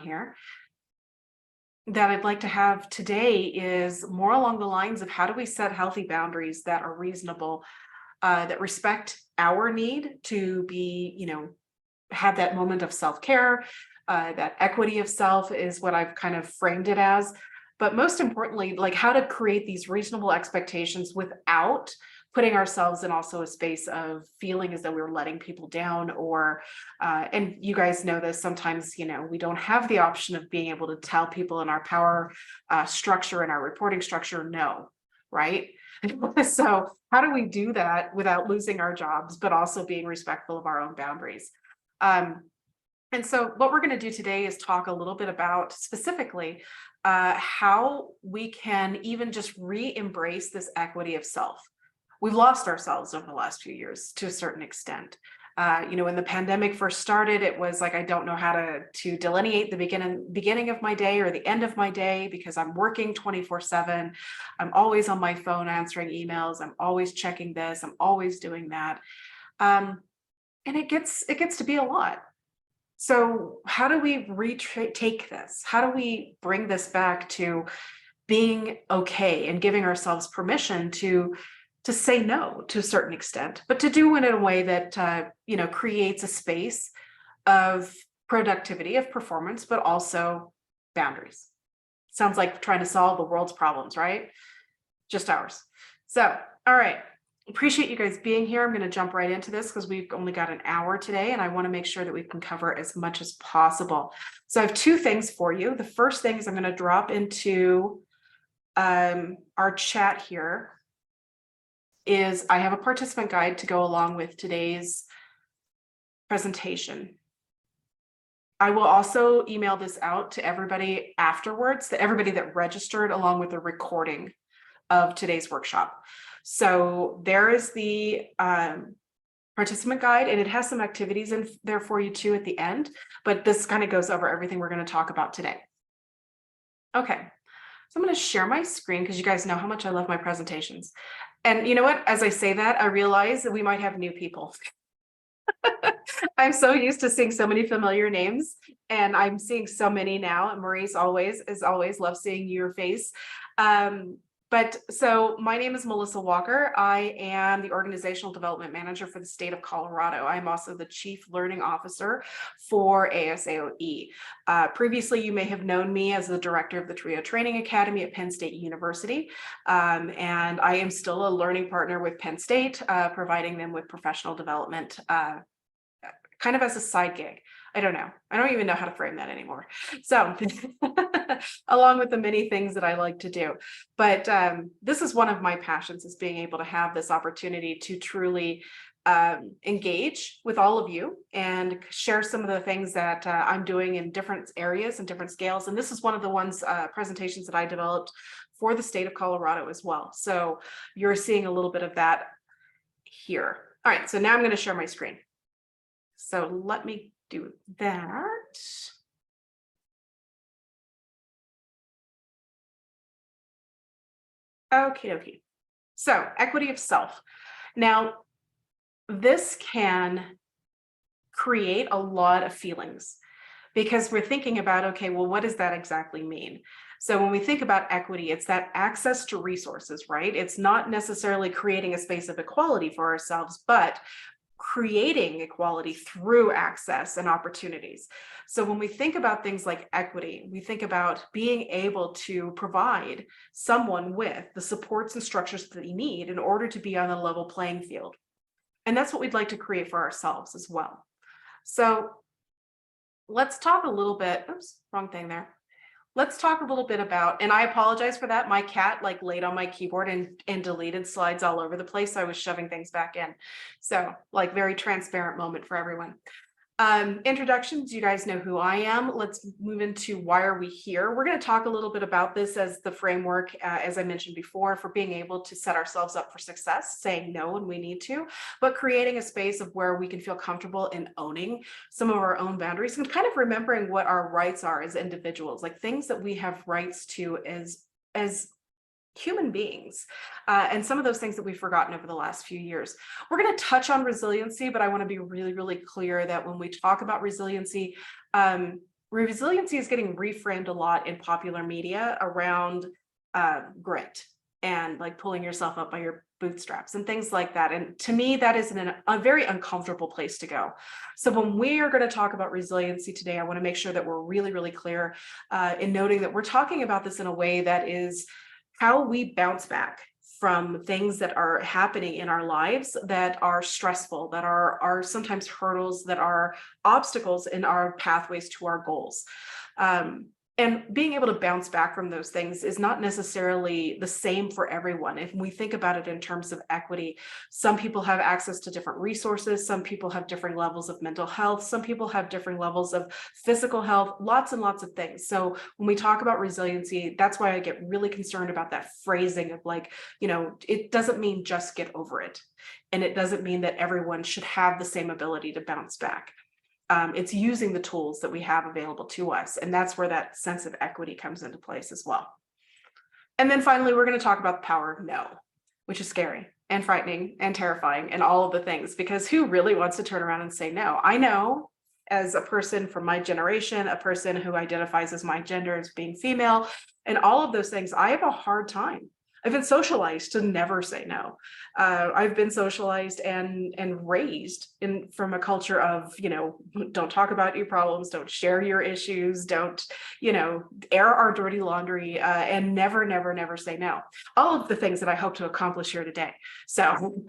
here that I'd like to have today is more along the lines of how do we set healthy boundaries that are reasonable, that respect our need to be, have that moment of self-care. That equity of self is what I've kind of framed it as. But most importantly, like how to create these reasonable expectations without putting ourselves in also a space of feeling as though we're letting people down or and you guys know this sometimes, we don't have the option of being able to tell people in our power structure and our reporting structure no, right? So how do we do that without losing our jobs but also being respectful of our own boundaries? And so what we're going to do today is talk a little bit about specifically how we can even just re-embrace this equity of self. We've lost ourselves over the last few years to a certain extent. When the pandemic first started, it was like I don't know how to delineate the beginning of my day or the end of my day because I'm working 24/7. I'm always on my phone answering emails. I'm always checking this. I'm always doing that, and it gets to be a lot. So how do we retake this? How do we bring this back to being okay and giving ourselves permission to say no to a certain extent, but to do it in a way that creates a space of productivity, of performance, but also boundaries. Sounds like trying to solve the world's problems, right? Just ours. So, all right. Appreciate you guys being here. I'm going to jump right into this because we've only got an hour today and I want to make sure that we can cover as much as possible. So I have two things for you. The first thing is I'm going to drop into our chat here is I have a participant guide to go along with today's presentation. I will also email this out to everybody afterwards, to everybody that registered along with the recording of today's workshop. So there is the participant guide and it has some activities in there for you too at the end, but this kind of goes over everything we're going to talk about today. Okay, so I'm going to share my screen because you guys know how much I love my presentations. And you know what, as I say that, I realize that we might have new people. I'm so used to seeing so many familiar names and I'm seeing so many now. And Maurice as always, love seeing your face. But so my name is Melissa Walker. I am the Organizational Development Manager for the state of Colorado. I'm also the Chief Learning Officer for ASAOE. Previously, you may have known me as the Director of the TRIO Training Academy at Penn State University. And I am still a learning partner with Penn State, providing them with professional development kind of as a side gig. I don't know. I don't even know how to frame that anymore. So along with the many things that I like to do, but this is one of my passions is being able to have this opportunity to truly engage with all of you and share some of the things that I'm doing in different areas and different scales. And this is one of the ones presentations that I developed for the state of Colorado as well. So you're seeing a little bit of that here. All right, so now I'm going to share my screen. So let me do that. Okay. So equity of self. Now, this can create a lot of feelings because we're thinking about, okay, well, what does that exactly mean? So when we think about equity, it's that access to resources, right? It's not necessarily creating a space of equality for ourselves, but creating equality through access and opportunities. So when we think about things like equity, we think about being able to provide someone with the supports and structures that they need in order to be on a level playing field. And that's what we'd like to create for ourselves as well. So let's talk a little bit, oops, wrong thing there. Let's talk a little bit about, and I apologize for that. My cat laid on my keyboard and deleted slides all over the place. So I was shoving things back in. So very transparent moment for everyone. Introductions, you guys know who I am. Let's move into why are we here. We're going to talk a little bit about this as the framework, as I mentioned before, for being able to set ourselves up for success, saying no when we need to, but creating a space of where we can feel comfortable in owning some of our own boundaries and kind of remembering what our rights are as individuals, like things that we have rights to as human beings, and some of those things that we've forgotten over the last few years. We're going to touch on resiliency, but I want to be really, really clear that when we talk about resiliency, resiliency is getting reframed a lot in popular media around grit and like pulling yourself up by your bootstraps and things like that. And to me, that is a very uncomfortable place to go. So when we are going to talk about resiliency today, I want to make sure that we're really, really clear in noting that we're talking about this in a way that is how we bounce back from things that are happening in our lives that are stressful, that are sometimes hurdles, that are obstacles in our pathways to our goals. And being able to bounce back from those things is not necessarily the same for everyone. If we think about it in terms of equity, some people have access to different resources. Some people have different levels of mental health. Some people have different levels of physical health, lots and lots of things. So when we talk about resiliency, that's why I get really concerned about that phrasing of like, it doesn't mean just get over it. And it doesn't mean that everyone should have the same ability to bounce back. It's using the tools that we have available to us. And that's where that sense of equity comes into place as well. And then finally, we're going to talk about the power of no, which is scary and frightening and terrifying and all of the things, because who really wants to turn around and say no? I know as a person from my generation, a person who identifies as my gender as being female, and all of those things, I have a hard time. I've been socialized to never say no. I've been socialized and raised from a culture of, don't talk about your problems, don't share your issues, don't, air our dirty laundry, and never, never, never say no. All of the things that I hope to accomplish here today. So,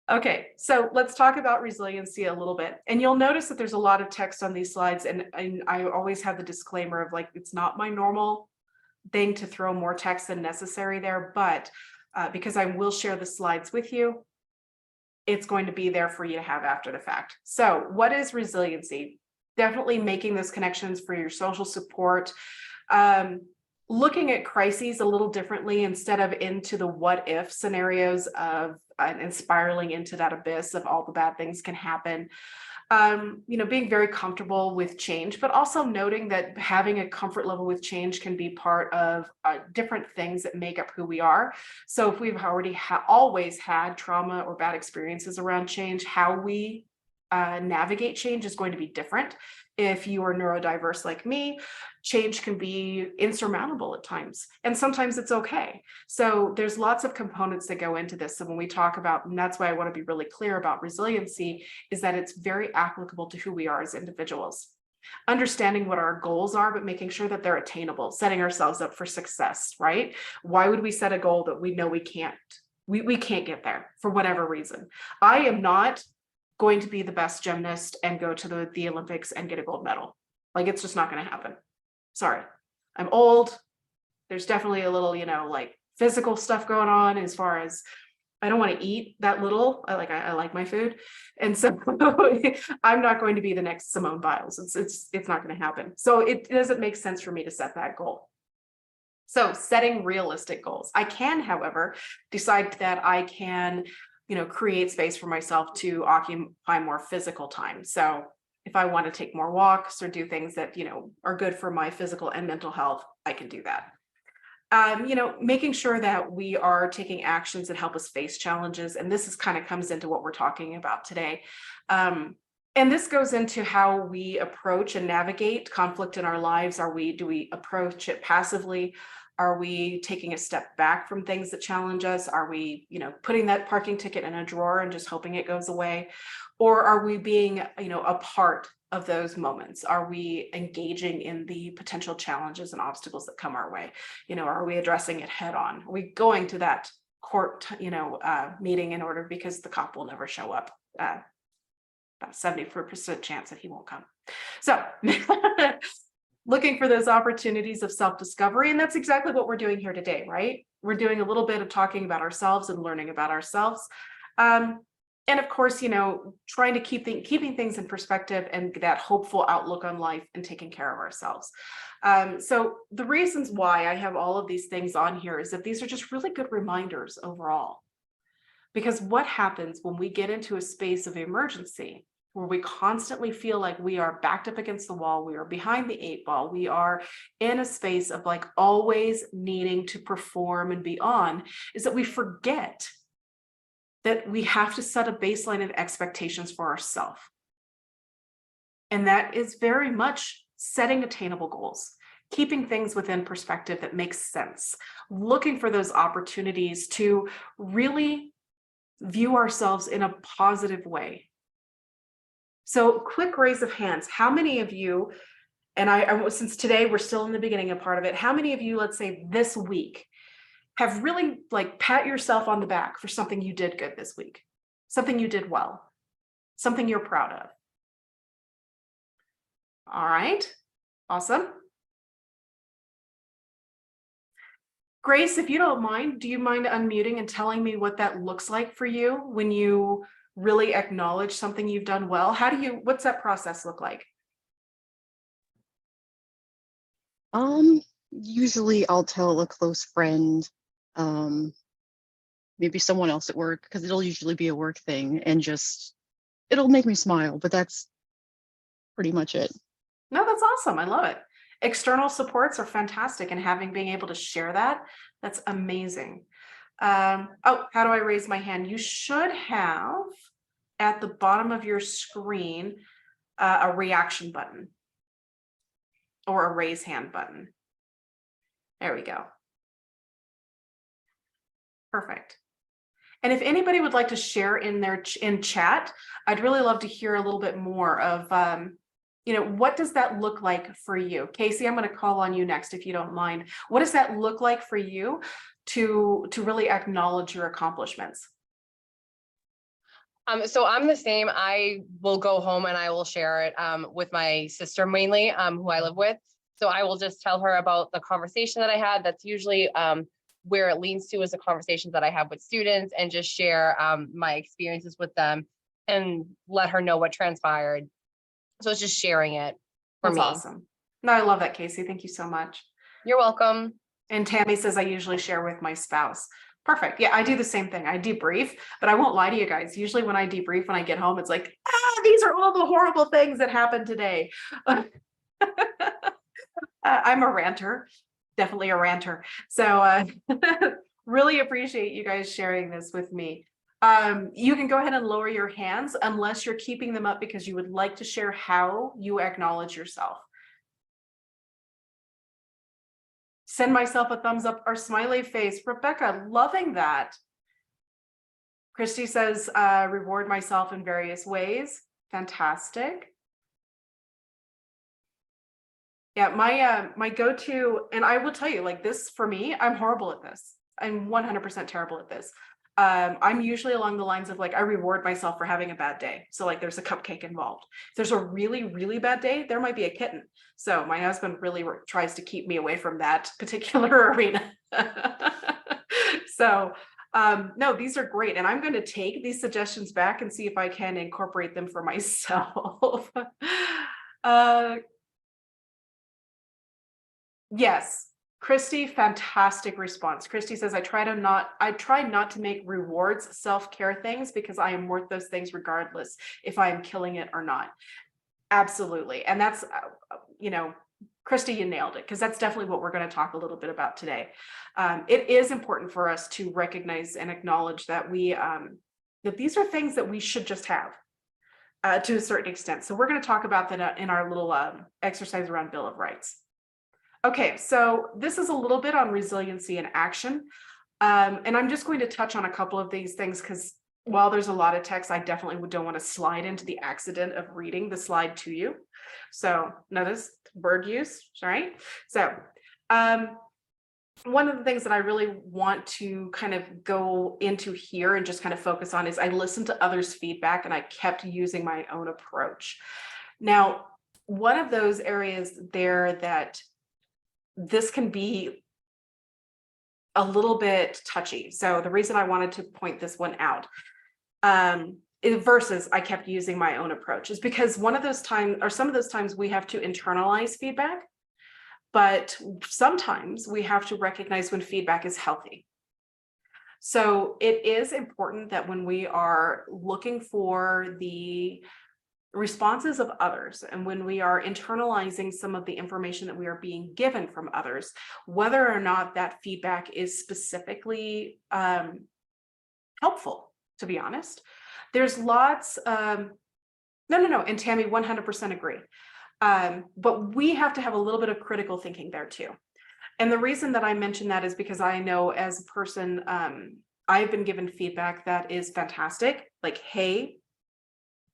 okay, so let's talk about resiliency a little bit. And you'll notice that there's a lot of text on these slides, and I always have the disclaimer of like, it's not my normal thing to throw more text than necessary there, but because I will share the slides with you, it's going to be there for you to have after the fact. So what is resiliency? Definitely making those connections for your social support, looking at crises a little differently instead of into the what if scenarios of and spiraling into that abyss of all the bad things can happen. Being very comfortable with change, but also noting that having a comfort level with change can be part of different things that make up who we are. So if we've already always had trauma or bad experiences around change, how we navigate change is going to be different. If you are neurodiverse like me, change can be insurmountable at times, and sometimes it's okay. So there's lots of components that go into this. So when we talk about, and that's why I want to be really clear about resiliency, is that it's very applicable to who we are as individuals. Understanding what our goals are, but making sure that they're attainable, setting ourselves up for success, right? Why would we set a goal that we know we can't get there for whatever reason? I am not going to be the best gymnast and go to the Olympics and get a gold medal. Like, it's just not going to happen. Sorry. I'm old. There's definitely a little, like physical stuff going on as far as I don't want to eat that little. I like my food. And so I'm not going to be the next Simone Biles. It's not going to happen. So it doesn't make sense for me to set that goal. So setting realistic goals. I can, however, decide that I can create space for myself to occupy more physical time. So if I want to take more walks or do things that, are good for my physical and mental health, I can do that. Making sure that we are taking actions that help us face challenges. And this kind of comes into what we're talking about today. And this goes into how we approach and navigate conflict in our lives. Do we approach it passively? Are we taking a step back from things that challenge us? Are we, putting that parking ticket in a drawer and just hoping it goes away? Or are we being, a part of those moments? Are we engaging in the potential challenges and obstacles that come our way? Are we addressing it head on? Are we going to that court, meeting in order because the cop will never show up? About 70% chance that he won't come. So looking for those opportunities of self-discovery. And that's exactly what we're doing here today, right? We're doing a little bit of talking about ourselves and learning about ourselves. And of course, trying to keeping things in perspective and that hopeful outlook on life and taking care of ourselves. So the reasons why I have all of these things on here is that these are just really good reminders overall. Because what happens when we get into a space of emergency, where we constantly feel like we are backed up against the wall, we are behind the 8 ball, we are in a space of like always needing to perform and be on, is that we forget that we have to set a baseline of expectations for ourselves. And that is very much setting attainable goals, keeping things within perspective that makes sense, looking for those opportunities to really view ourselves in a positive way. So, quick raise of hands. How many of you, and since today we're still in the beginning of part of it, how many of you, let's say this week, have really like pat yourself on the back for something you did good this week, something you did well, something you're proud of? All right, awesome. Grace, if you don't mind, do you mind unmuting and telling me what that looks like for you when you really acknowledge something you've done well? What's that process look like? Usually I'll tell a close friend, um, maybe someone else at work, because it'll usually be a work thing, and just it'll make me smile, but that's pretty much it. No, that's awesome. I love it. External supports are fantastic, and being able to share that's amazing. Oh, how do I raise my hand? You should have at the bottom of your screen a reaction button or a raise hand button. There we go. Perfect. And if anybody would like to share in chat, I'd really love to hear a little bit more of what does that look like for you? Casey, I'm going to call on you next if you don't mind. What does that look like for you to really acknowledge your accomplishments? So I'm the same. I will go home and I will share it with my sister mainly, who I live with. So I will just tell her about the conversation that I had. That's usually where it leans to, is the conversations that I have with students, and just share my experiences with them and let her know what transpired. So it's just sharing it for That's me. awesome. No, I love that, Casey. Thank you so much. You're welcome. And Tammy says, I usually share with my spouse. Perfect. Yeah, I do the same thing. I debrief, but I won't lie to you guys. Usually when I debrief, when I get home, it's like, these are all the horrible things that happened today. I'm a ranter, definitely a ranter. So really appreciate you guys sharing this with me. You can go ahead and lower your hands unless you're keeping them up because you would like to share how you acknowledge yourself. Send myself a thumbs up or smiley face. Rebecca, loving that. Christy says, reward myself in various ways. Fantastic. Yeah, my go-to, and I will tell you, like this for me, I'm horrible at this. I'm 100% terrible at this. I'm usually along the lines of like, I reward myself for having a bad day. So like there's a cupcake involved. If there's a really, really bad day, there might be a kitten. So my husband really tries to keep me away from that particular arena. So no, these are great. And I'm going to take these suggestions back and see if I can incorporate them for myself. Yes. Christy, fantastic response. Christy says, I try not to make rewards self-care things because I am worth those things regardless if I am killing it or not. Absolutely. And that's, Christy, you nailed it, because that's definitely what we're going to talk a little bit about today. It is important for us to recognize and acknowledge that that these are things that we should just have to a certain extent. So we're going to talk about that in our little exercise around Bill of Rights. Okay, so this is a little bit on resiliency in action. And I'm just going to touch on a couple of these things because while there's a lot of text, I definitely don't want to slide into the accident of reading the slide to you. So notice word use, right? So one of the things that I really want to kind of go into here and just kind of focus on is I listened to others' feedback and I kept using my own approach. Now, one of those areas there that this can be a little bit touchy. So the reason I wanted to point this one out versus I kept using my own approach is because some of those times we have to internalize feedback, but sometimes we have to recognize when feedback is healthy. So it is important that when we are looking for the responses of others and when we are internalizing some of the information that we are being given from others, whether or not that feedback is specifically helpful, to be honest. There's lots No. And Tammy, 100% agree. But we have to have a little bit of critical thinking there too. And the reason that I mention that is because I know as a person, I've been given feedback that is fantastic. Like, hey,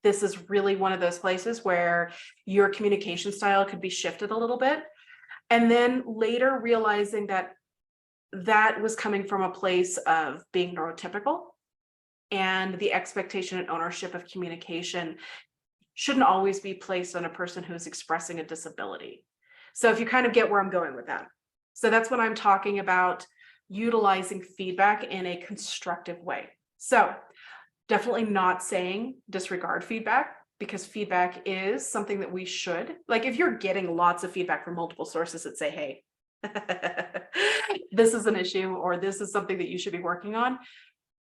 this is really one of those places where your communication style could be shifted a little bit. And then later realizing that that was coming from a place of being neurotypical, and the expectation and ownership of communication shouldn't always be placed on a person who's expressing a disability. So if you kind of get where I'm going with that. So that's what I'm talking about, utilizing feedback in a constructive way. So definitely not saying disregard feedback, because feedback is something that we should, like if you're getting lots of feedback from multiple sources that say, hey, this is an issue, or this is something that you should be working on,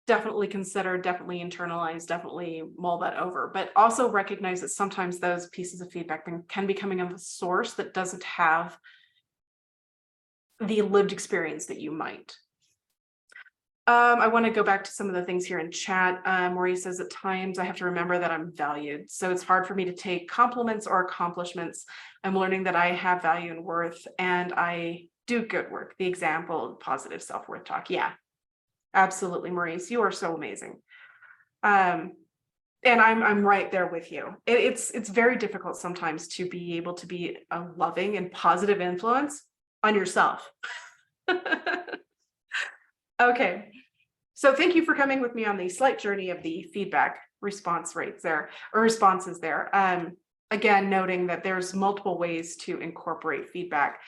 definitely consider, definitely internalize, definitely mull that over, but also recognize that sometimes those pieces of feedback can be coming from a source that doesn't have the lived experience that you might. I want to go back to some of the things here in chat. Maurice says, at times I have to remember that I'm valued. So it's hard for me to take compliments or accomplishments. I'm learning that I have value and worth, and I do good work. The example, positive self-worth talk. Yeah, absolutely, Maurice. You are so amazing. And I'm right there with you. It's very difficult sometimes to be able to be a loving and positive influence on yourself. Okay. So thank you for coming with me on the slight journey of the feedback response rates there, or responses there. Again, noting that there's multiple ways to incorporate feedback.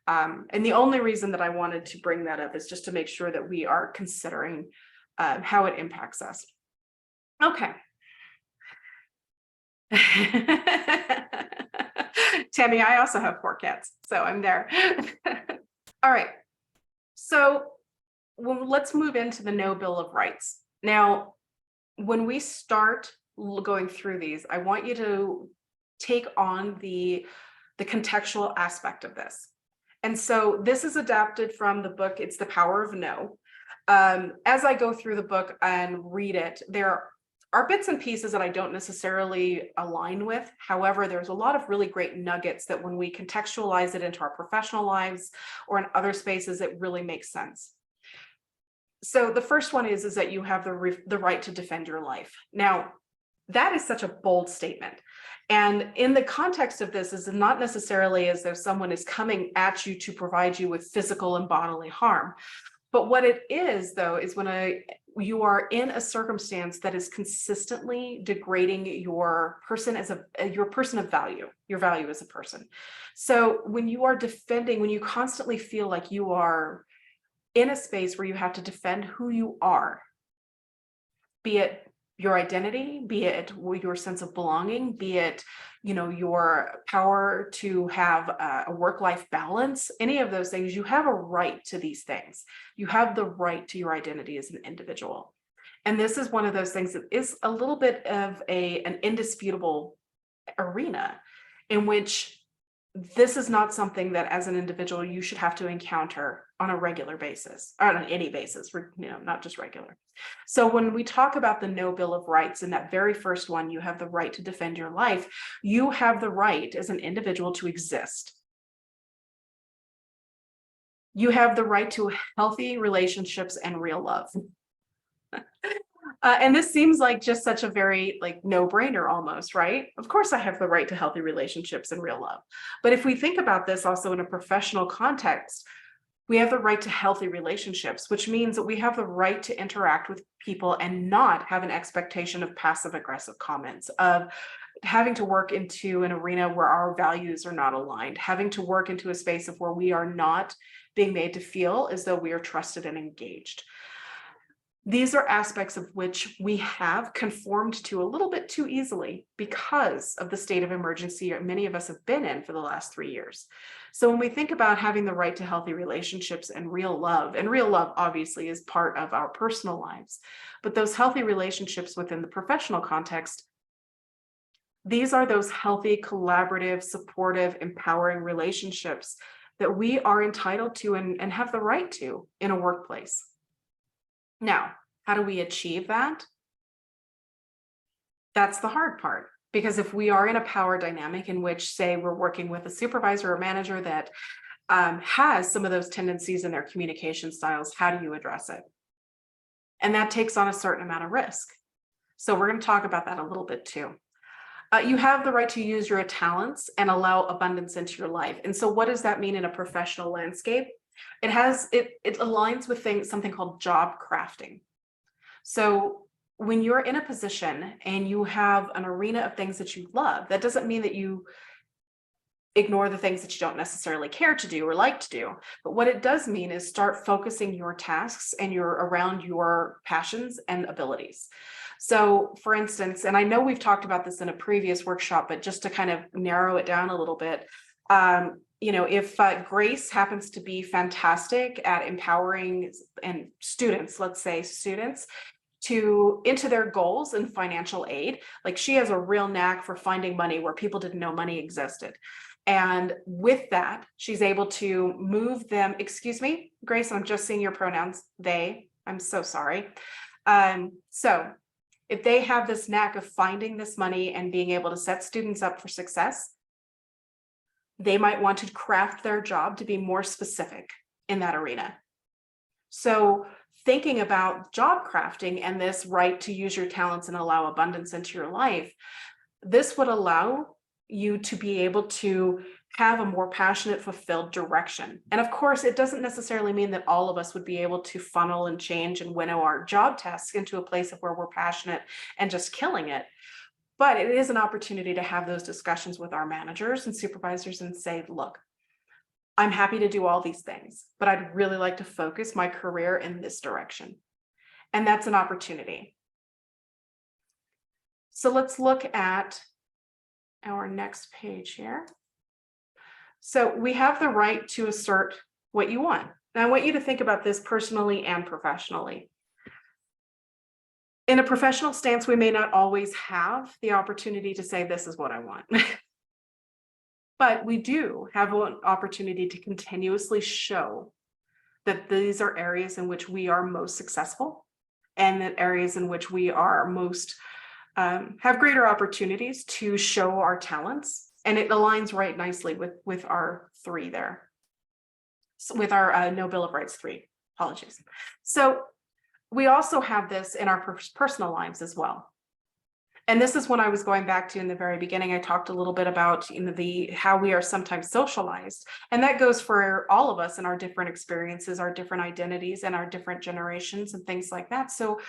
And the only reason that I wanted to bring that up is just to make sure that we are considering how it impacts us. Okay. Tammy, I also have 4 cats, so I'm there. All right. So let's move into the no Bill of Rights. Now, when we start going through these, I want you to take on the contextual aspect of this. And so this is adapted from the book, It's the Power of No. As I go through the book and read it, there are bits and pieces that I don't necessarily align with. However, there's a lot of really great nuggets that when we contextualize it into our professional lives or in other spaces, it really makes sense. So the first one is that you have the right to defend your life. Now, that is such a bold statement. And in the context of this is not necessarily as though someone is coming at you to provide you with physical and bodily harm. But what it is, though, is when you are in a circumstance that is consistently degrading your person as your person of value, your value as a person. So when you are defending, when you constantly feel like you are in a space where you have to defend who you are, be it your identity, be it your sense of belonging, be it, your power to have a work-life balance, any of those things, you have a right to these things. You have the right to your identity as an individual. And this is one of those things that is a little bit of an indisputable arena in which this is not something that as an individual you should have to encounter on a regular basis, or on any basis, not just regular. So when we talk about the no Bill of Rights, in that very first one, you have the right to defend your life. You have the right as an individual to exist. You have the right to healthy relationships and real love. And this seems like just such a very no-brainer almost, right? Of course, I have the right to healthy relationships and real love. But if we think about this also in a professional context, we have the right to healthy relationships, which means that we have the right to interact with people and not have an expectation of passive aggressive comments, of having to work into an arena where our values are not aligned, having to work into a space of where we are not being made to feel as though we are trusted and engaged. These are aspects of which we have conformed to a little bit too easily because of the state of emergency many of us have been in for the last 3 years. So when we think about having the right to healthy relationships and real love obviously is part of our personal lives, but those healthy relationships within the professional context, these are those healthy, collaborative, supportive, empowering relationships that we are entitled to and have the right to in a workplace. Now, how do we achieve that? That's the hard part, Because if we are in a power dynamic in which, say, we're working with a supervisor or manager that has some of those tendencies in their communication styles, how do you address it? And that takes on a certain amount of risk. So we're going to talk about that a little bit too. You have the right to use your talents and allow abundance into your life. And so what does that mean in a professional landscape? It aligns with something called job crafting. So when you're in a position and you have an arena of things that you love, that doesn't mean that you ignore the things that you don't necessarily care to do or like to do. But what it does mean is start focusing your tasks and around your passions and abilities. So for instance, and I know we've talked about this in a previous workshop, but just to kind of narrow it down a little bit, if Grace happens to be fantastic at empowering and students, let's say students, into their goals and financial aid, like she has a real knack for finding money where people didn't know money existed. And with that, she's able to move them, excuse me, Grace, I'm just seeing your pronouns, they, I'm so sorry. So if they have this knack of finding this money and being able to set students up for success, they might want to craft their job to be more specific in that arena. So thinking about job crafting and this right to use your talents and allow abundance into your life, this would allow you to be able to have a more passionate, fulfilled direction. And of course, it doesn't necessarily mean that all of us would be able to funnel and change and winnow our job tasks into a place of where we're passionate and just killing it. But it is an opportunity to have those discussions with our managers and supervisors and say, look, I'm happy to do all these things, but I'd really like to focus my career in this direction. And that's an opportunity. So let's look at our next page here. So we have the right to assert what you want. And I want you to think about this personally and professionally. In a professional stance, we may not always have the opportunity to say, this is what I want. But we do have an opportunity to continuously show that these are areas in which we are most successful and that areas in which we are most have greater opportunities to show our talents. And it aligns right nicely with our 3 there. So with our No Bill of Rights 3, apologies. So we also have this in our personal lives as well. And this is when I was going back to in the very beginning, I talked a little bit about how we are sometimes socialized. And that goes for all of us in our different experiences, our different identities and our different generations and things like that. So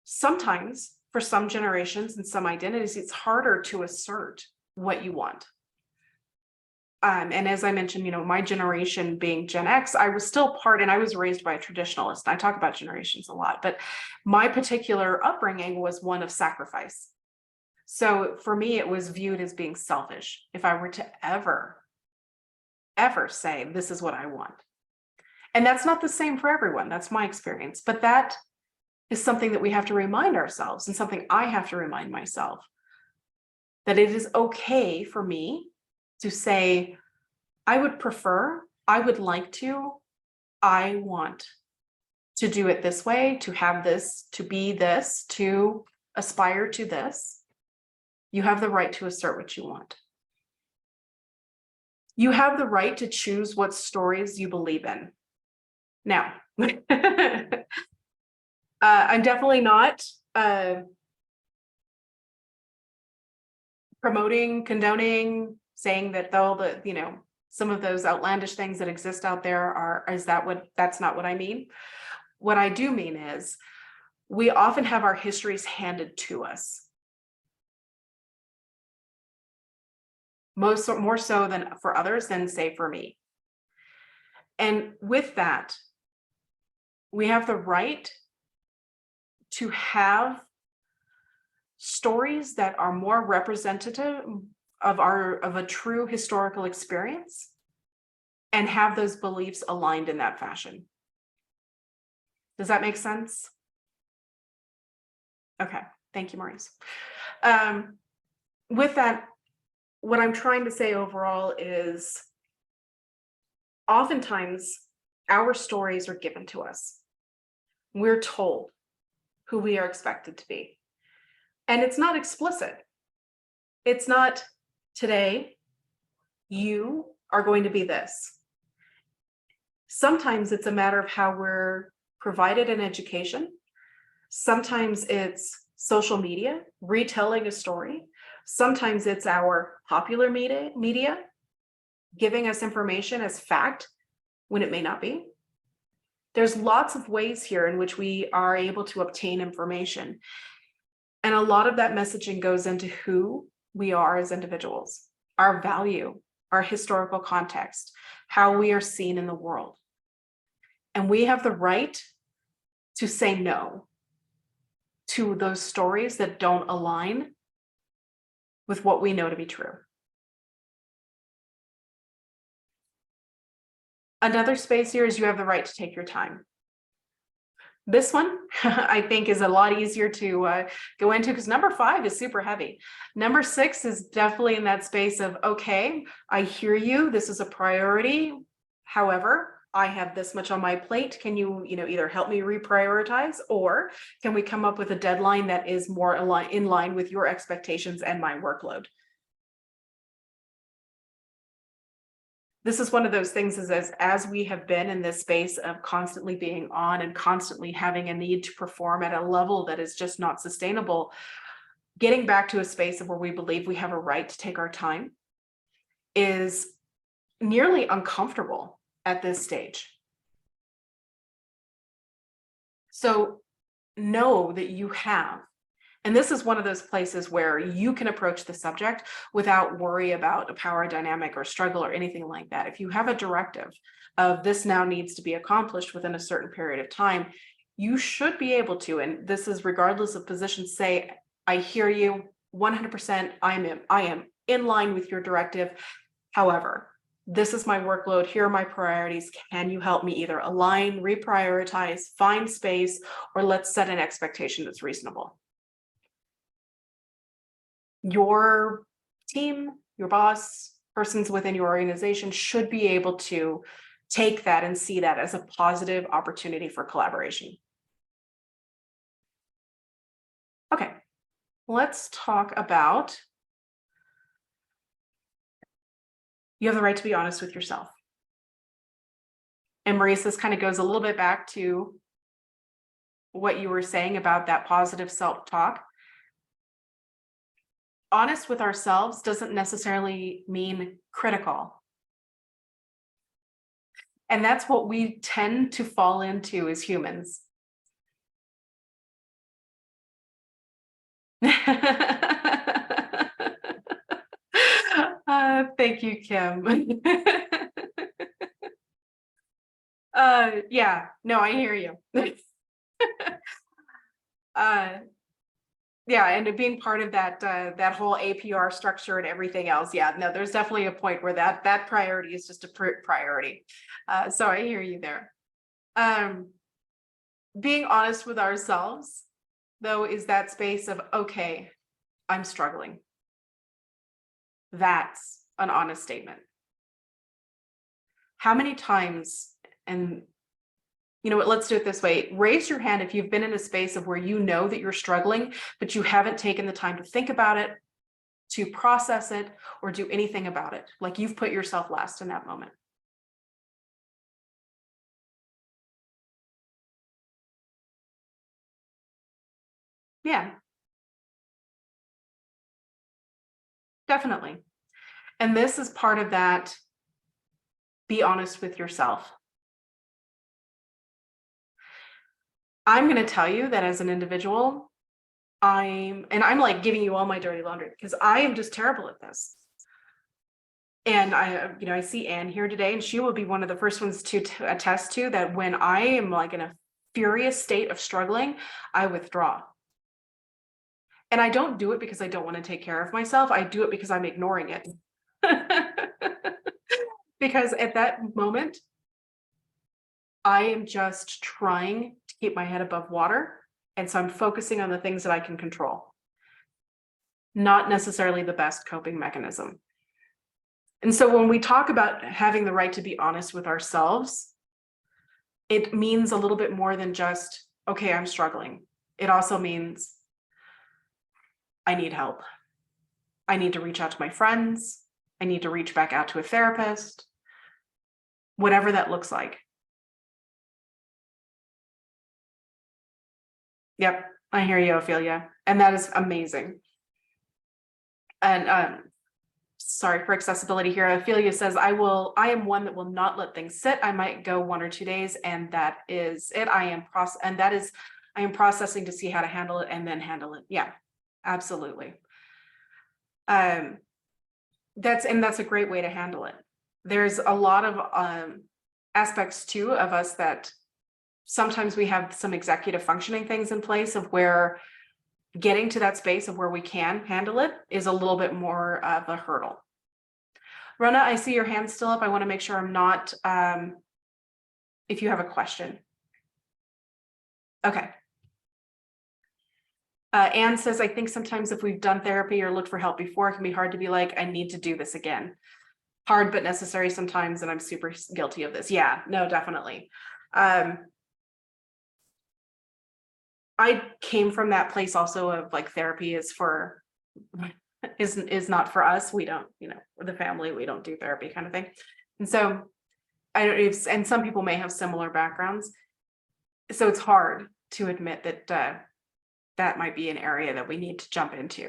sometimes for some generations and some identities, it's harder to assert what you want. And as I mentioned, my generation being Gen X, I was still and I was raised by a traditionalist. I talk about generations a lot, but my particular upbringing was one of sacrifice. So for me, it was viewed as being selfish if I were to ever say, this is what I want. And that's not the same for everyone. That's my experience. But that is something that we have to remind ourselves and something I have to remind myself, that it is okay for me to say, I would prefer, I would like to, I want to do it this way, to have this, to be this, to aspire to this. You have the right to assert what you want. You have the right to choose what stories you believe in. Now, I'm definitely not promoting, condoning, saying that some of those outlandish things that exist out there that's not what I mean. What I do mean is we often have our histories handed to us. More so than for others than say for me. And with that, we have the right to have stories that are more representative of a true historical experience and have those beliefs aligned in that fashion. Does that make sense? Okay, thank you, Maurice. With that, what I'm trying to say overall is oftentimes our stories are given to us. We're told who we are expected to be. And it's not explicit. It's not today, you are going to be this. Sometimes it's a matter of how we're provided an education. Sometimes it's social media, retelling a story. Sometimes it's our popular media giving us information as fact when it may not be. There's lots of ways here in which we are able to obtain information. And a lot of that messaging goes into who we are as individuals, our value, our historical context, how we are seen in the world. And we have the right to say no to those stories that don't align with what we know to be true. Another space here is you have the right to take your time. This one, I think, is a lot easier to go into because number 5 is super heavy. Number 6 is definitely in that space of, okay, I hear you. This is a priority. However, I have this much on my plate. Can you, either help me reprioritize, or can we come up with a deadline that is more in line with your expectations and my workload? This is one of those things as we have been in this space of constantly being on and constantly having a need to perform at a level that is just not sustainable, getting back to a space of where we believe we have a right to take our time is nearly uncomfortable at this stage. So know that you have. And this is one of those places where you can approach the subject without worry about a power dynamic or struggle or anything like that. If you have a directive of this now needs to be accomplished within a certain period of time, you should be able to, and this is regardless of position, say, I hear you 100%, I am in line with your directive. However, this is my workload. Here are my priorities. Can you help me either align, reprioritize, find space, or let's set an expectation that's reasonable? Your team, your boss, persons within your organization should be able to take that and see that as a positive opportunity for collaboration. Okay, let's talk about, you have the right to be honest with yourself. And Maurice, this kind of goes a little bit back to what you were saying about that positive self-talk. Honest with ourselves doesn't necessarily mean critical. And that's what we tend to fall into as humans. Thank you, Kim. Yeah, no, I hear you. Yeah, and it being part of that whole APR structure and everything else. Yeah, no, there's definitely a point where that priority is just a priority. So I hear you there. Being honest with ourselves, though, is that space of, okay, I'm struggling. That's an honest statement. How many times, and you know what, let's do it this way. Raise your hand if you've been in a space of where you know that you're struggling, but you haven't taken the time to think about it, to process it, or do anything about it. Like you've put yourself last in that moment. Yeah, definitely. And this is part of that, be honest with yourself. I'm going to tell you that as an individual, I'm like giving you all my dirty laundry because I am just terrible at this. And I see Anne here today, and she will be one of the first ones to attest to that when I am like in a furious state of struggling, I withdraw. And I don't do it because I don't want to take care of myself. I do it because I'm ignoring it. Because at that moment, I am just trying to keep my head above water. And so I'm focusing on the things that I can control. Not necessarily the best coping mechanism. And so when we talk about having the right to be honest with ourselves, it means a little bit more than just, okay, I'm struggling. It also means I need help. I need to reach out to my friends. I need to reach back out to a therapist, whatever that looks like. Yep, I hear you, Ophelia. And that is amazing. And sorry for accessibility here. Ophelia says, I am one that will not let things sit. I might go 1 or 2 days, and that is it. I am processing to see how to handle it and then handle it. Yeah, absolutely. That's a great way to handle it. There's a lot of aspects too of us that sometimes we have some executive functioning things in place of where getting to that space of where we can handle it is a little bit more of a hurdle. Rona, I see your hand still up. I want to make sure I'm not, if you have a question. Okay. Anne says, I think sometimes if we've done therapy or looked for help before, it can be hard to be like, I need to do this again. Hard, but necessary sometimes. And I'm super guilty of this. Yeah, no, definitely. I came from that place also of like therapy is not for us. We don't, the family, we don't do therapy kind of thing. And so and some people may have similar backgrounds. So it's hard to admit that that might be an area that we need to jump into.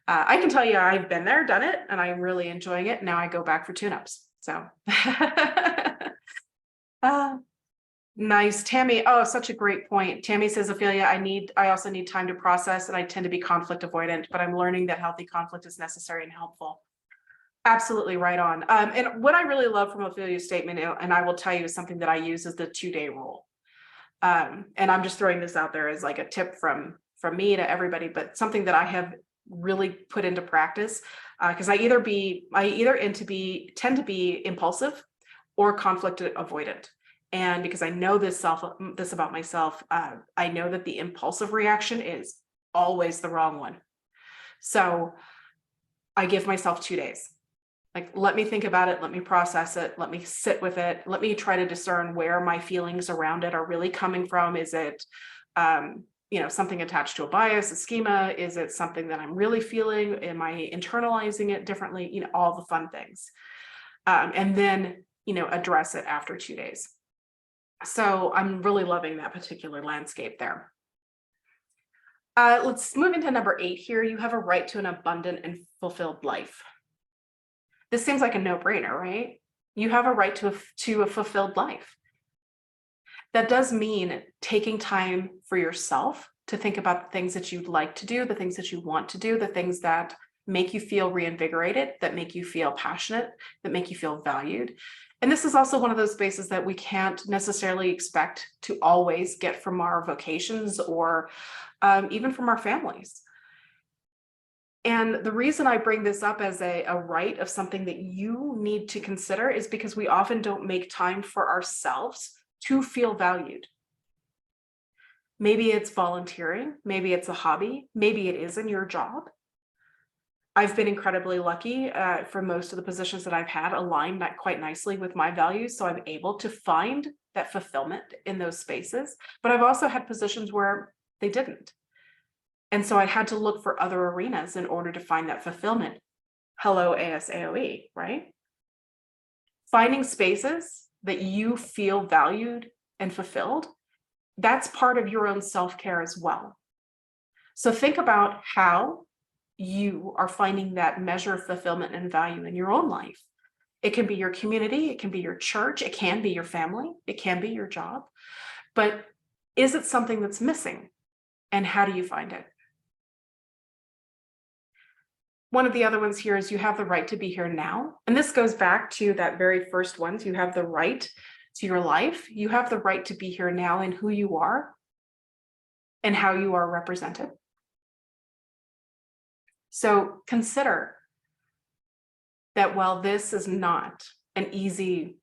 I can tell you I've been there, done it, and I'm really enjoying it. Now I go back for tune-ups. So nice. Tammy, oh, such a great point. Tammy says, Ophelia, I also need time to process, and I tend to be conflict avoidant, but I'm learning that healthy conflict is necessary and helpful. Absolutely right on. And what I really love from Ophelia's statement, and I will tell you, is something that I use is the 2-day rule. And I'm just throwing this out there as like a tip from me to everybody, but something that I have really put into practice, because I tend to be impulsive or conflict avoidant. And because I know this about myself, I know that the impulsive reaction is always the wrong one. So I give myself 2 days. Like, let me think about it. Let me process it. Let me sit with it. Let me try to discern where my feelings around it are really coming from. Is it, something attached to a bias, a schema? Is it something that I'm really feeling? Am I internalizing it differently? All the fun things. And then, address it after 2 days. So I'm really loving that particular landscape there. Let's move into number 8 here. You have a right to an abundant and fulfilled life. This seems like a no-brainer, right? You have a right to a fulfilled life. That does mean taking time for yourself to think about the things that you'd like to do, the things that you want to do, the things that make you feel reinvigorated, that make you feel passionate, that make you feel valued. And this is also one of those spaces that we can't necessarily expect to always get from our vocations or even from our families. And the reason I bring this up as a right of something that you need to consider is because we often don't make time for ourselves to feel valued. Maybe it's volunteering, maybe it's a hobby, maybe it is in your job. I've been incredibly lucky for most of the positions that I've had aligned quite nicely with my values. So I'm able to find that fulfillment in those spaces. But I've also had positions where they didn't. And so I had to look for other arenas in order to find that fulfillment. Hello, ASAOE, right? Finding spaces that you feel valued and fulfilled, that's part of your own self-care as well. So think about how you are finding that measure of fulfillment and value in your own life. It can be your community, it can be your church, it can be your family, it can be your job. But is it something that's missing? And how do you find it? One of the other ones here is you have the right to be here now. And this goes back to that very first ones. You have the right to your life. You have the right to be here now in who you are and how you are represented. So consider that while this is not an easy,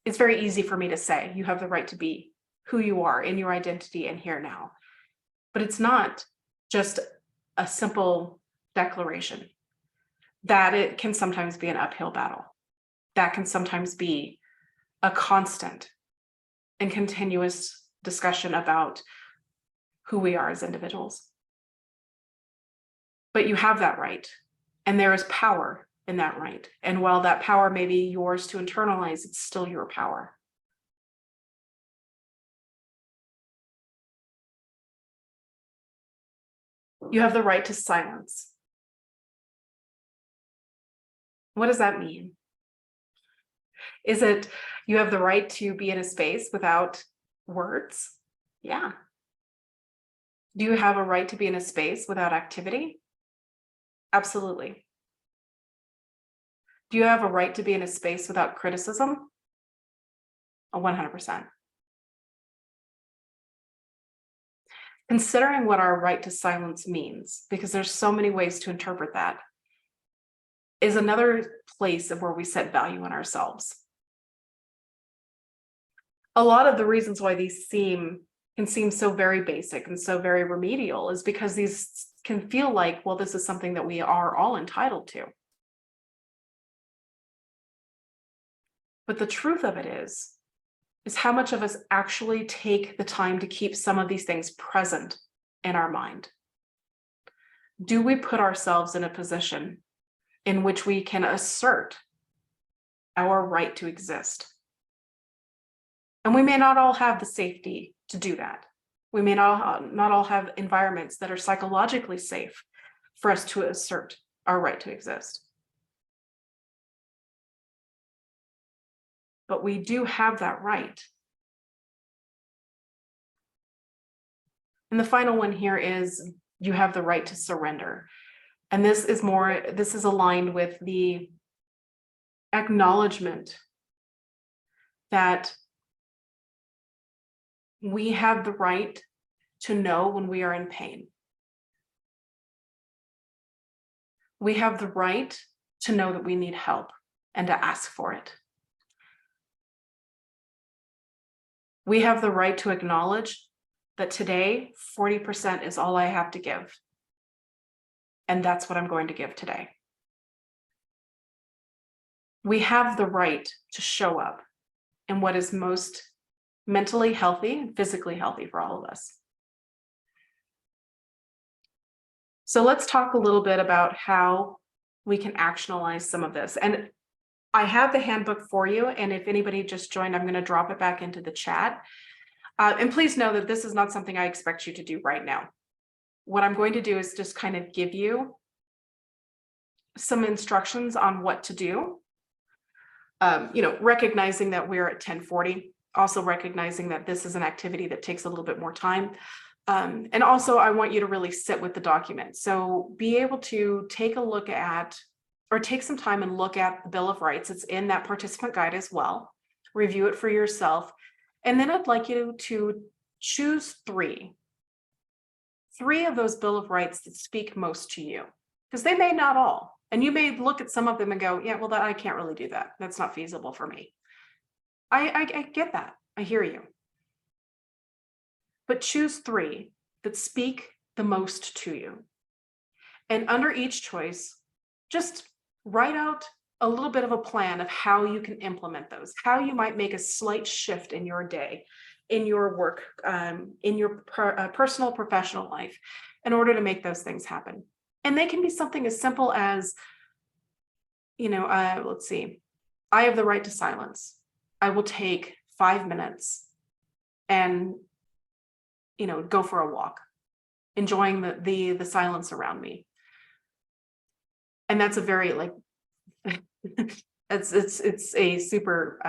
it's very easy for me to say, you have the right to be who you are in your identity and here now. But it's not just a simple declaration. That it can sometimes be an uphill battle. That can sometimes be a constant and continuous discussion about who we are as individuals. But you have that right. And there is power in that right. And while that power may be yours to internalize, it's still your power. You have the right to silence. What does that mean? Is it you have the right to be in a space without words? Yeah. Do you have a right to be in a space without activity? Absolutely. Do you have a right to be in a space without criticism? 100%. Considering what our right to silence means, because there's so many ways to interpret that, is another place of where we set value in ourselves. A lot of the reasons why these can seem so very basic and so very remedial is because these can feel like, well, this is something that we are all entitled to. But the truth of it is how much of us actually take the time to keep some of these things present in our mind. Do we put ourselves in a position in which we can assert our right to exist? And we may not all have the safety to do that. We may not all have environments that are psychologically safe for us to assert our right to exist. But we do have that right. And the final one here is you have the right to surrender. And this is aligned with the acknowledgement that we have the right to know when we are in pain. We have the right to know that we need help and to ask for it. We have the right to acknowledge that today, 40% is all I have to give. And that's what I'm going to give today. We have the right to show up in what is most mentally healthy and physically healthy for all of us. So let's talk a little bit about how we can actionalize some of this. And I have the handbook for you. And if anybody just joined, I'm going to drop it back into the chat. And please know that this is not something I expect you to do right now. What I'm going to do is just kind of give you some instructions on what to do. Recognizing that we're at 10:40, also recognizing that this is an activity that takes a little bit more time. And also I want you to really sit with the document. So be able to take a look at, or take some time and look at the Bill of Rights. It's in that participant guide as well. Review it for yourself. And then I'd like you to choose three of those Bill of Rights that speak most to you, because they may not all. And you may look at some of them and go, yeah, well, I can't really do that. That's not feasible for me. I get that. I hear you. But choose three that speak the most to you. And under each choice, just write out a little bit of a plan of how you can implement those, how you might make a slight shift in your day, in your work, in your personal, professional life, in order to make those things happen. And they can be something as simple as, let's see, I have the right to silence. I will take 5 minutes and, go for a walk, enjoying the silence around me. And that's a very it's a super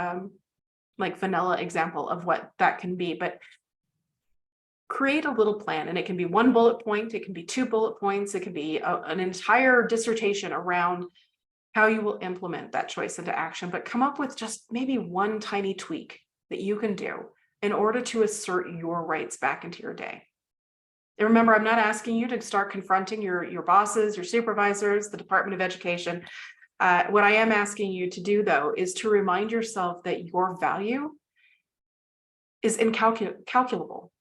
vanilla example of what that can be, but create a little plan. And it can be 1 bullet point, it can be 2 bullet points, it can be an entire dissertation around how you will implement that choice into action, but come up with just maybe one tiny tweak that you can do in order to assert your rights back into your day. And remember, I'm not asking you to start confronting your bosses, your supervisors, the Department of Education. What I am asking you to do, though, is to remind yourself that your value is incalculable.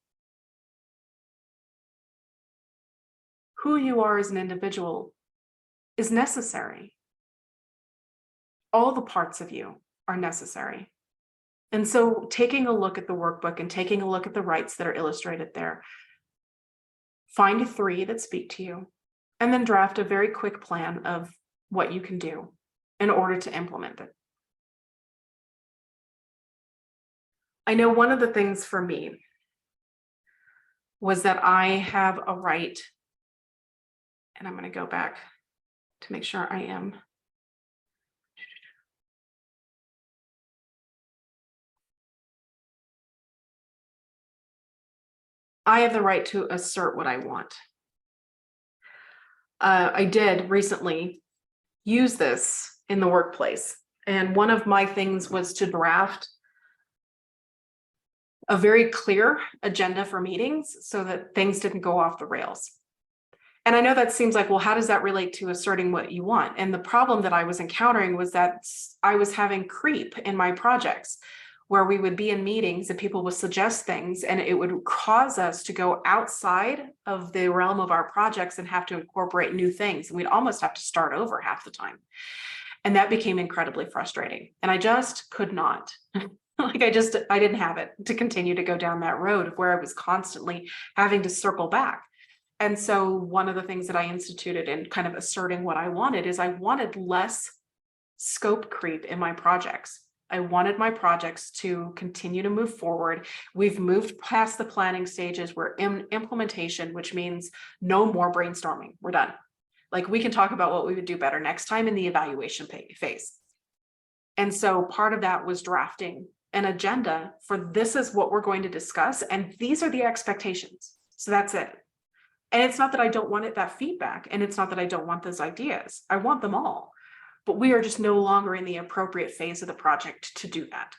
Who you are as an individual is necessary. All the parts of you are necessary. And so taking a look at the workbook and taking a look at the rights that are illustrated there, find 3 that speak to you, and then draft a very quick plan of what you can do in order to implement it. I know one of the things for me was that I have a right, and I'm going to go back to make sure I am. I have the right to assert what I want. I did recently use this in the workplace, and one of my things was to draft a very clear agenda for meetings so that things didn't go off the rails. And I know that seems like, well, how does that relate to asserting what you want? And the problem that I was encountering was that I was having creep in my projects, where we would be in meetings and people would suggest things, and it would cause us to go outside of the realm of our projects and have to incorporate new things. And we'd almost have to start over half the time. And that became incredibly frustrating. And I just could not. I didn't have it to continue to go down that road of where I was constantly having to circle back. And so one of the things that I instituted in kind of asserting what I wanted is I wanted less scope creep in my projects. I wanted my projects to continue to move forward. We've moved past the planning stages. We're in implementation, which means no more brainstorming. We're done. Like, we can talk about what we would do better next time in the evaluation phase. And so part of that was drafting an agenda for this is what we're going to discuss, and these are the expectations. So that's it. And it's not that I don't want that feedback, and it's not that I don't want those ideas. I want them all, but we are just no longer in the appropriate phase of the project to do that.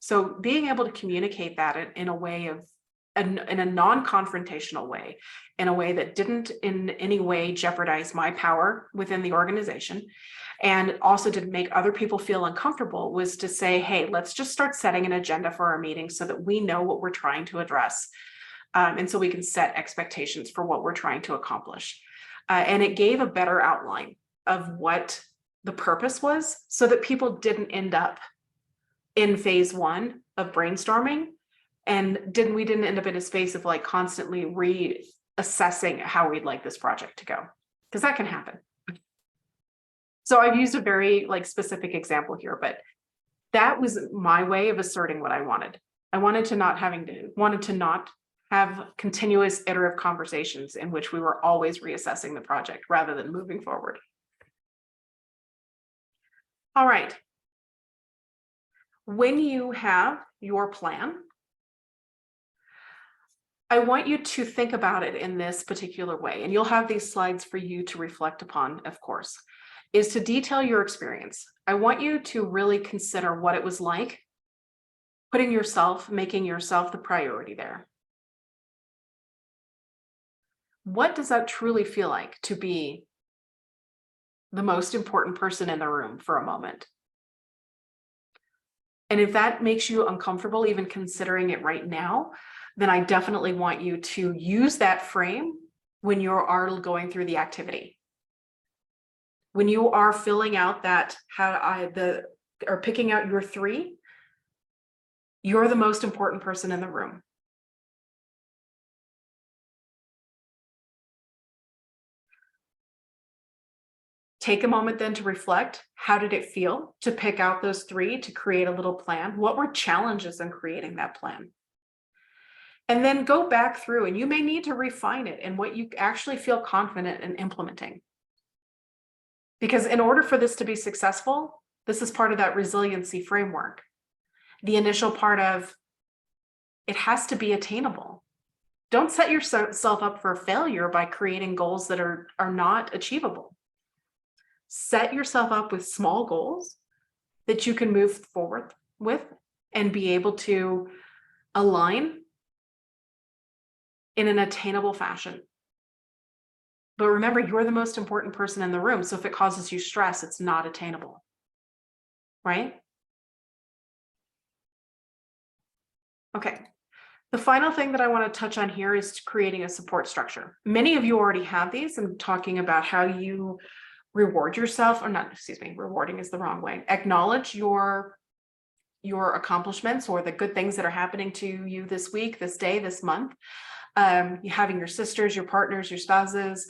So being able to communicate that in a way of, in a non-confrontational way, in a way that didn't in any way jeopardize my power within the organization, and also didn't make other people feel uncomfortable, was to say, hey, let's just start setting an agenda for our meeting so that we know what we're trying to address. And so we can set expectations for what we're trying to accomplish. And it gave a better outline of what the purpose was, so that people didn't end up in phase one of brainstorming, and we didn't end up in a space of like constantly reassessing how we'd like this project to go, because that can happen. So I've used a very like specific example here, but that was my way of asserting what I wanted. I wanted to not have continuous iterative conversations in which we were always reassessing the project rather than moving forward. All right. When you have your plan, I want you to think about it in this particular way, and you'll have these slides for you to reflect upon, of course, is to detail your experience. I want you to really consider what it was like making yourself the priority there. What does that truly feel like to be the most important person in the room for a moment? And if that makes you uncomfortable, even considering it right now, then I definitely want you to use that frame when you are going through the activity. When you are filling out that, or picking out your three, you're the most important person in the room. Take a moment then to reflect. How did it feel to pick out those three, to create a little plan? What were challenges in creating that plan? And then go back through, and you may need to refine it in what you actually feel confident in implementing. Because in order for this to be successful, this is part of that resiliency framework. The initial part of it has to be attainable. Don't set yourself up for failure by creating goals that are not achievable. Set yourself up with small goals that you can move forward with and be able to align in an attainable fashion. But remember, you're the most important person in the room. So if it causes you stress, it's not attainable, right? Okay. The final thing that I want to touch on here is creating a support structure. Many of you already have these, and talking about how you reward yourself, or not, excuse me, rewarding is the wrong way. Acknowledge your accomplishments or the good things that are happening to you this week, this day, this month. Having your sisters, your partners, your spouses,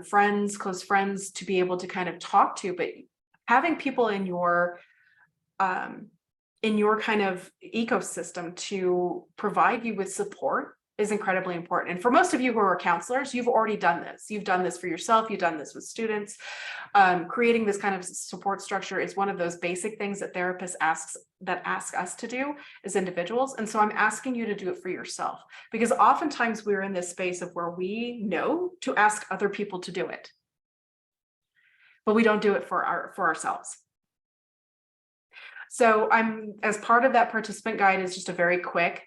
friends, close friends to be able to kind of talk to, but having people in your kind of ecosystem to provide you with support is incredibly important. And for most of you who are counselors, you've already done this. You've done this for yourself. You've done this with students. Creating this kind of support structure is one of those basic things that therapists ask us to do as individuals. And so I'm asking you to do it for yourself, because oftentimes we're in this space of where we know to ask other people to do it, but we don't do it for ourselves. So as part of that participant guide is just a very quick,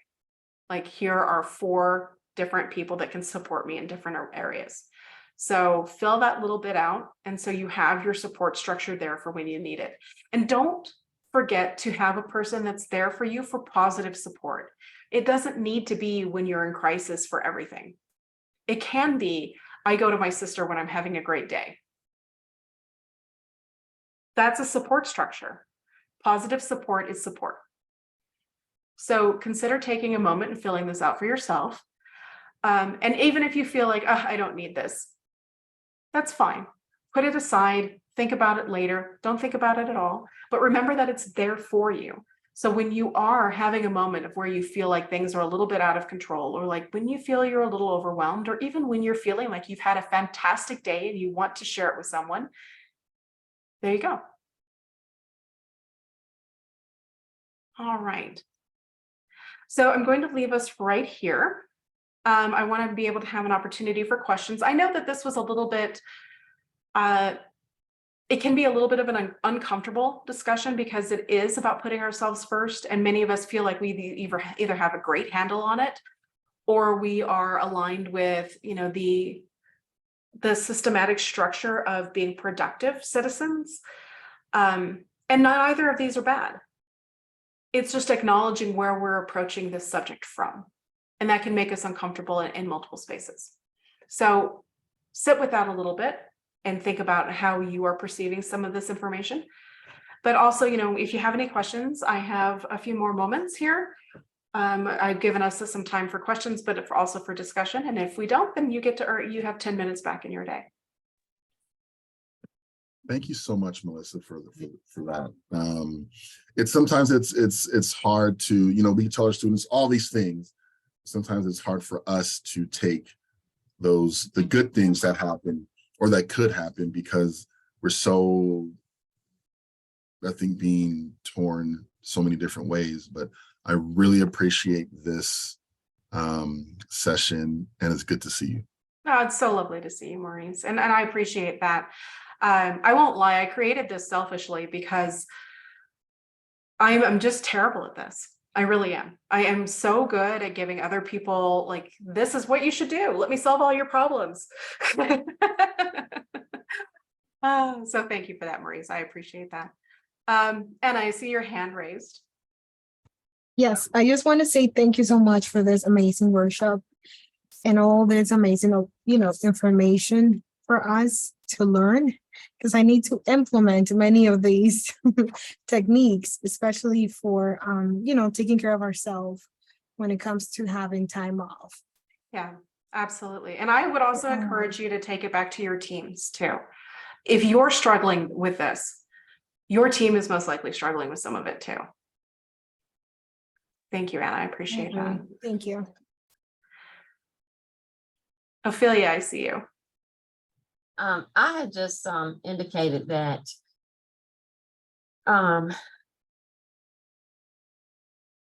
like, here are 4 different people that can support me in different areas. So fill that little bit out. And so you have your support structure there for when you need it. And don't forget to have a person that's there for you for positive support. It doesn't need to be when you're in crisis for everything. It can be, I go to my sister when I'm having a great day. That's a support structure. Positive support is support. So consider taking a moment and filling this out for yourself. And even if you feel like, I don't need this, that's fine. Put it aside, think about it later. Don't think about it at all, but remember that it's there for you. So when you are having a moment of where you feel like things are a little bit out of control, or like when you feel you're a little overwhelmed, or even when you're feeling like you've had a fantastic day and you want to share it with someone, there you go. All right. So I'm going to leave us right here. I want to be able to have an opportunity for questions. I know that this was a little bit, it can be a little bit of an uncomfortable discussion, because it is about putting ourselves first. And many of us feel like we either have a great handle on it, or we are aligned with, the systematic structure of being productive citizens. And not either of these are bad. It's just acknowledging where we're approaching this subject from. And that can make us uncomfortable in multiple spaces. So sit with that a little bit and think about how you are perceiving some of this information. But also, if you have any questions, I have a few more moments here. I've given us some time for questions, but also for discussion. And if we don't, then you have 10 minutes back in your day. Thank you so much, Melissa, for that. Sometimes it's hard to, we tell our students all these things. Sometimes it's hard for us to take the good things that happen or that could happen, because we're so, I think, being torn so many different ways. But I really appreciate this session, and it's good to see you. Oh, it's so lovely to see you, Maurice. And I appreciate that. I won't lie, I created this selfishly because I'm just terrible at this. I really am. I am so good at giving other people, like, this is what you should do. Let me solve all your problems. So thank you for that, Maurice. I appreciate that. And I see your hand raised. Yes, I just want to say thank you so much for this amazing workshop and all this amazing, information for us to learn, because I need to implement many of these techniques, especially for, taking care of ourselves when it comes to having time off. Yeah, absolutely. And I would also encourage you to take it back to your teams too. If you're struggling with this, your team is most likely struggling with some of it too. Thank you, Anna. I appreciate that. Thank you. Ophelia, I see you. I had just indicated that I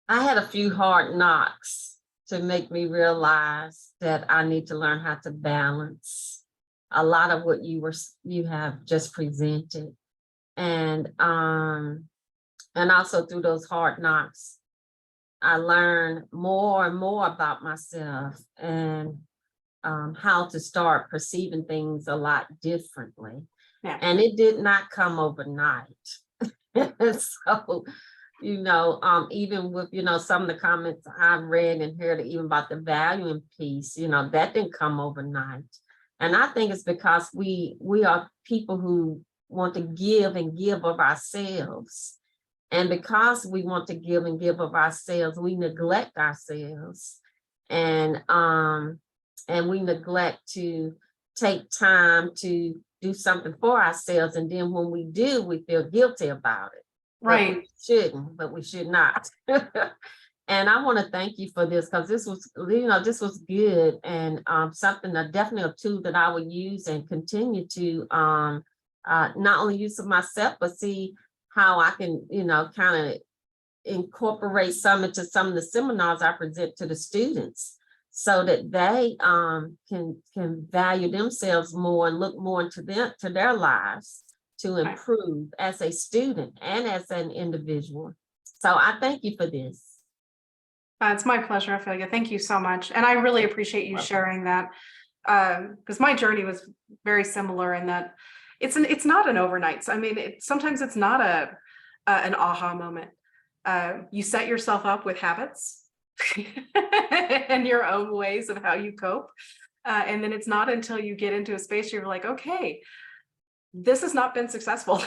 had a few hard knocks to make me realize that I need to learn how to balance a lot of what you have just presented, and also through those hard knocks, I learned more and more about myself and how to start perceiving things a lot differently. Yeah. And it did not come overnight. So, even with, some of the comments I've read and heard, even about the valuing piece, that didn't come overnight. And I think it's because we are people who want to give and give of ourselves. And because we want to give and give of ourselves, we neglect ourselves. And we neglect to take time to do something for ourselves, and then when we do, we feel guilty about it. Right. But we should not. And I want to thank you for this, because this was, this was good, and something that definitely a tool that I would use and continue to not only use for myself, but see how I can, kind of incorporate some into some of the seminars I present to the students, so that they can value themselves more and look more into their lives to improve as a student and as an individual. So I thank you for this. It's my pleasure, Ophelia. Thank you so much. And I really appreciate you sharing that, because my journey was very similar in that it's not an overnight. I mean, sometimes it's not an aha moment. You set yourself up with habits and your own ways of how you cope. And then it's not until you get into a space you're like, okay, this has not been successful.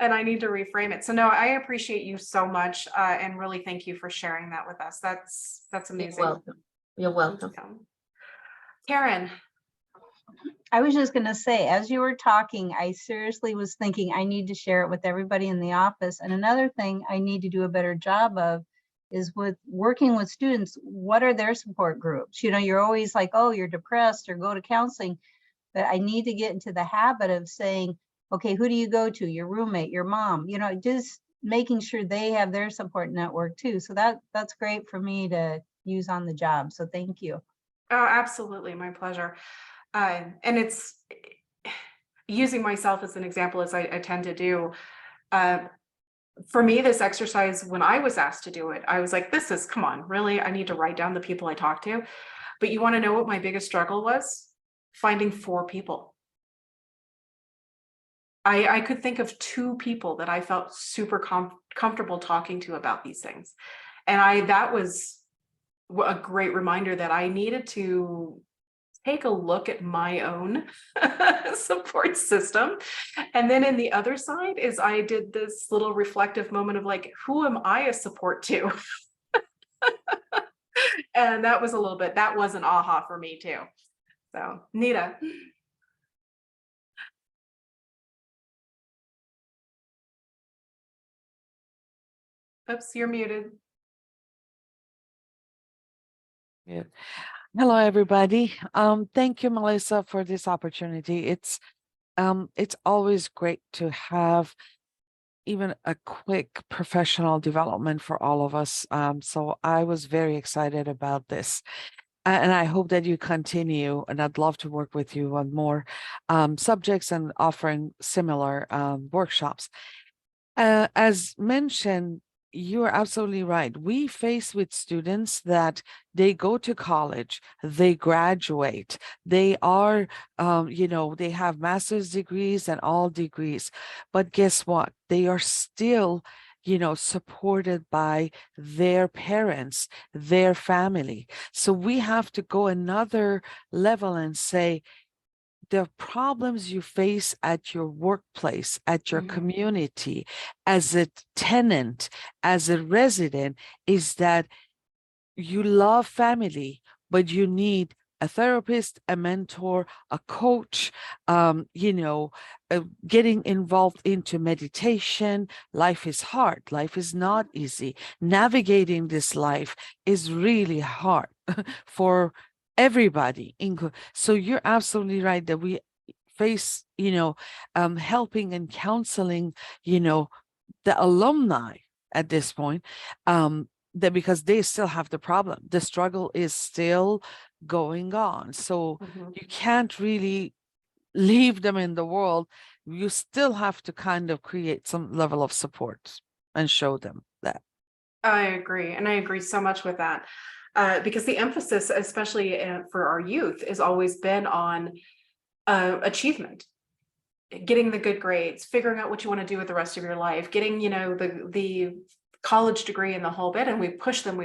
And I need to reframe it. So no, I appreciate you so much, and really thank you for sharing that with us. That's amazing. You're welcome. You're welcome. Karen. I was just going to say, as you were talking, I seriously was thinking I need to share it with everybody in the office. And another thing I need to do a better job of is with working with students. What are their support groups? You're always like, oh, you're depressed, or go to counseling. But I need to get into the habit of saying, okay, who do you go to? Your roommate, your mom, just making sure they have their support network too. So that's great for me to use on the job. So thank you. Oh, absolutely. My pleasure. And it's using myself as an example, as I tend to do. For me, this exercise, when I was asked to do it, I was like, come on, really? I need to write down the people I talk to. But you want to know what my biggest struggle was? Finding 4 people. I could think of 2 people that I felt super comfortable talking to about these things. And that was a great reminder that I needed to take a look at my own support system. And then in the other side is I did this little reflective moment of like, who am I a support to? And that was that was an aha for me too. So Nita. Oops, you're muted. Yeah. Hello, everybody. Thank you, Melissa, for this opportunity. It's always great to have even a quick professional development for all of us. So I was very excited about this. And I hope that you continue, and I'd love to work with you on more subjects and offering similar workshops. As mentioned, you are absolutely right. We face with students that they go to college, they graduate, they are, they have master's degrees and all degrees. But guess what? They are still, supported by their parents, their family. So we have to go another level and say, the problems you face at your workplace, at your community, as a tenant, as a resident, is that you love family, but you need a therapist, a mentor, a coach, getting involved into meditation. Life is hard. Life is not easy. Navigating this life is really hard for everybody. So you're absolutely right that we face, helping and counseling, the alumni at this point, that because they still have the problem, the struggle is still going on. So you can't really leave them in the world. You still have to kind of create some level of support and show them that. I agree. And I agree so much with that. Because the emphasis, especially for our youth, has always been on achievement, getting the good grades, figuring out what you want to do with the rest of your life, getting, the college degree and the whole bit. And we push them.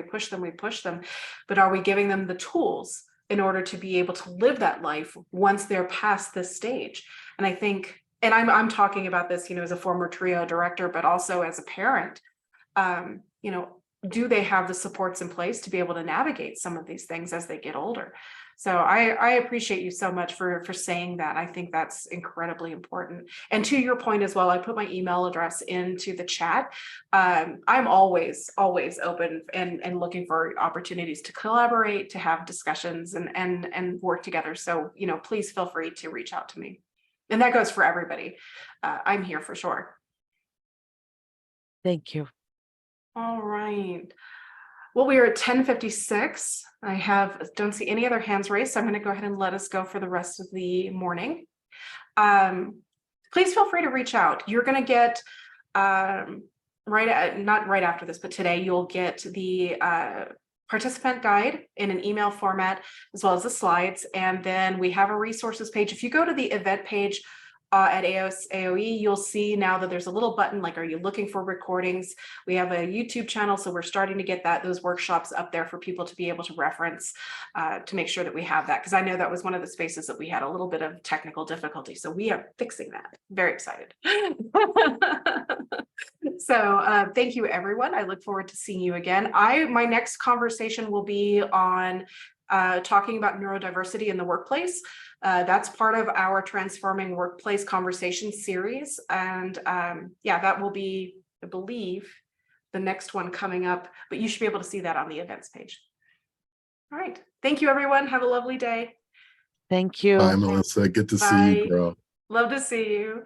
But are we giving them the tools in order to be able to live that life once they're past this stage? And I think, and I'm talking about this, as a former TRIO director, but also as a parent, do they have the supports in place to be able to navigate some of these things as they get older? So I appreciate you so much for saying that. I think that's incredibly important. And to your point as well, I put my email address into the chat. I'm always open and looking for opportunities to collaborate, to have discussions and work together. So, you know, please feel free to reach out to me. And that goes for everybody. I'm here for sure. Thank you. All right. Well, we are at 10:56. Don't see any other hands raised, so I'm going to go ahead and let us go for the rest of the morning. Please feel free to reach out. You're going to get not right after this, but today you'll get the participant guide in an email format, as well as the slides. And then we have a resources page. If you go to the event page at AOE, you'll see now that there's a little button like, are you looking for recordings? We have a YouTube channel, so we're starting to get those workshops up there for people to be able to reference to make sure that we have that, because I know that was one of the spaces that we had a little bit of technical difficulty. So we are fixing that. Very excited. So thank you, everyone. I look forward to seeing you again. My next conversation will be on talking about neurodiversity in the workplace. That's part of our Transforming Workplace Conversation series. And yeah, that will be, I believe, the next one coming up, but you should be able to see that on the events page. All right. Thank you, everyone. Have a lovely day. Thank you. Bye, Melissa. Good to see Bye. you, girl. Love to see you.